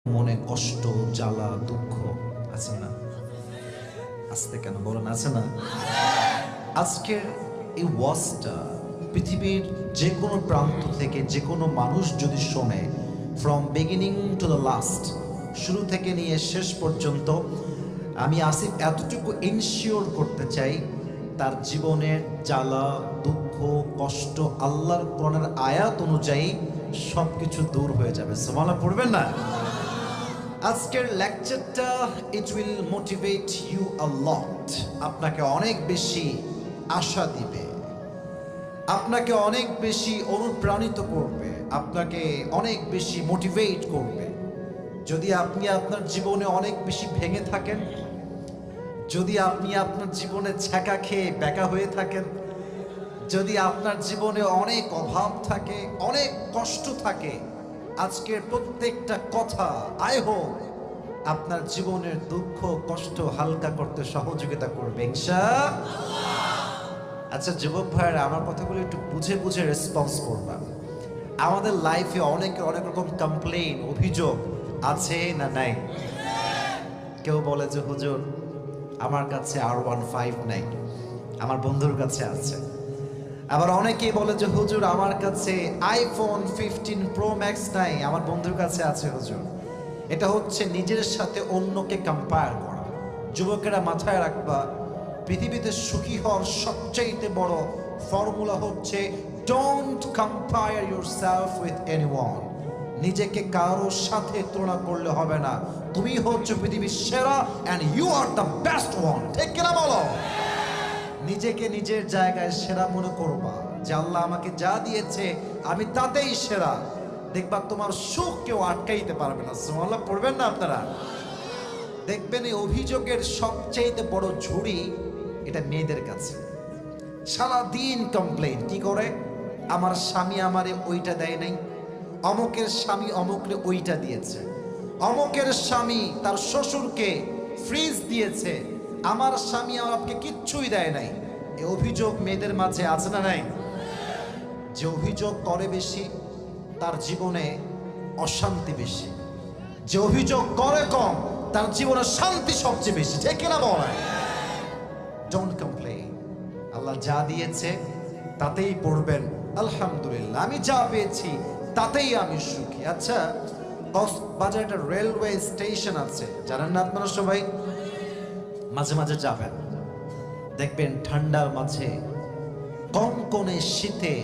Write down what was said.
মনে কষ্ট, জ্বালা, দুঃখ আছে না? আসতে কেন বলেন, আছে না? আজকের এই ওয়াজটা পৃথিবীর যে কোনো প্রান্ত থেকে যে কোনো মানুষ যদি শোনে, from beginning to the last, শুরু থেকে নিয়ে শেষ পর্যন্ত, আমি আসিফ এতটুকু ইনশিওর করতে চাই, তার জীবনের জ্বালা, দুঃখ, কষ্ট আল্লাহর কোরআনের আয়াত অনুযায়ী সব কিছু দূর হয়ে যাবে। সুবহানাল্লাহ পড়বেন না? আজকের লেকচারটা it will motivate you a lot. আপনাকে অনেক বেশি আশা দিবে, আপনাকে অনেক বেশি অনুপ্রাণিত করবে, আপনাকে অনেক বেশি মোটিভেট করবে। যদি আপনি আপনার জীবনে অনেক বেশি ভেঙে থাকেন, যদি আপনি আপনার জীবনে ছ্যাঁকা খেয়ে ব্যাকা হয়ে থাকেন, যদি আপনার জীবনে অনেক অভাব থাকে, অনেক কষ্ট থাকে, আজকের প্রত্যেকটা কথা আই হোপ আপনার জীবনের দুঃখ কষ্ট হালকা করতে সহযোগিতা করবে ইনশাআল্লাহ। আচ্ছা যুবক ভাইয়েরা, আমার কথাগুলো একটু বুঝে বুঝে রেসপন্স করবা। আমাদের লাইফে অনেক রকম কমপ্লেইন, অভিযোগ আছে না নাই? কেউ বলে যে হুজুর আমার কাছে R15 নাই, আমার বন্ধুর কাছে আছে। আবার অনেকেই বলে যে হুজুর আমার কাছে iPhone 15 Pro Max নাই, আমার বন্ধুর কাছে আছে হুজুর। এটা হচ্ছে নিজের সাথে অন্যকে কম্পেয়ার করা। যুবকেরা মাথায় রাখবা, পৃথিবীতে সুখী হওয়ার সবচেয়ে বড় ফর্মুলা হচ্ছে don't compare yourself with anyone. নিজেকে কারোর সাথে তুলনা করলে হবে না। তুমি হচ্ছে পৃথিবীর সেরা and you are the best one. ঠিক কিনা বলো? নিজেকে নিজের জায়গায় সেরা মনে করবা, যে আল্লাহ আমাকে যা দিয়েছে আমি তাতেই সেরা। দেখবা তোমার সুখ কেউ আটকাইতে পারবে না। সুবহানাল্লাহ পড়বেন না আপনারা? দেখবেন এই অভিযোগের সবচেয়ে বড় ঝুড়ি এটা মেয়েদের কাছে। সারাদিন কমপ্লেইন কি করে, আমার স্বামী আমারে ওইটা দেয় নাই, অমুকের স্বামী অমুকরে ওইটা দিয়েছে, অমুকের স্বামী তার শ্বশুরকে ফ্রিজ দিয়েছে, আমার স্বামী আমাকে কিচ্ছুই দেয় নাই। এই অভিযোগ মেয়েদের মাঝে আছে না নাই? যে অভিযোগ করে বেশি তার জীবনে অশান্তি বেশি, যে অভিযোগ করে কম তার জীবনে শান্তি সবচেয়ে বেশি। ঠিক কিনা বলেন? Don't complain. আল্লাহ যা দিয়েছে তাতেই পড়বেন আলহামদুলিল্লাহ, আমি যা পেয়েছি তাতেই আমি সুখী। আচ্ছা, কক্সবাজার একটা রেলওয়ে স্টেশন আছে, জানেন না আপনারা সবাই? মাঝে মাঝে যাবেন, দেখবেন ঠান্ডার মাঝে কনকনে শীতে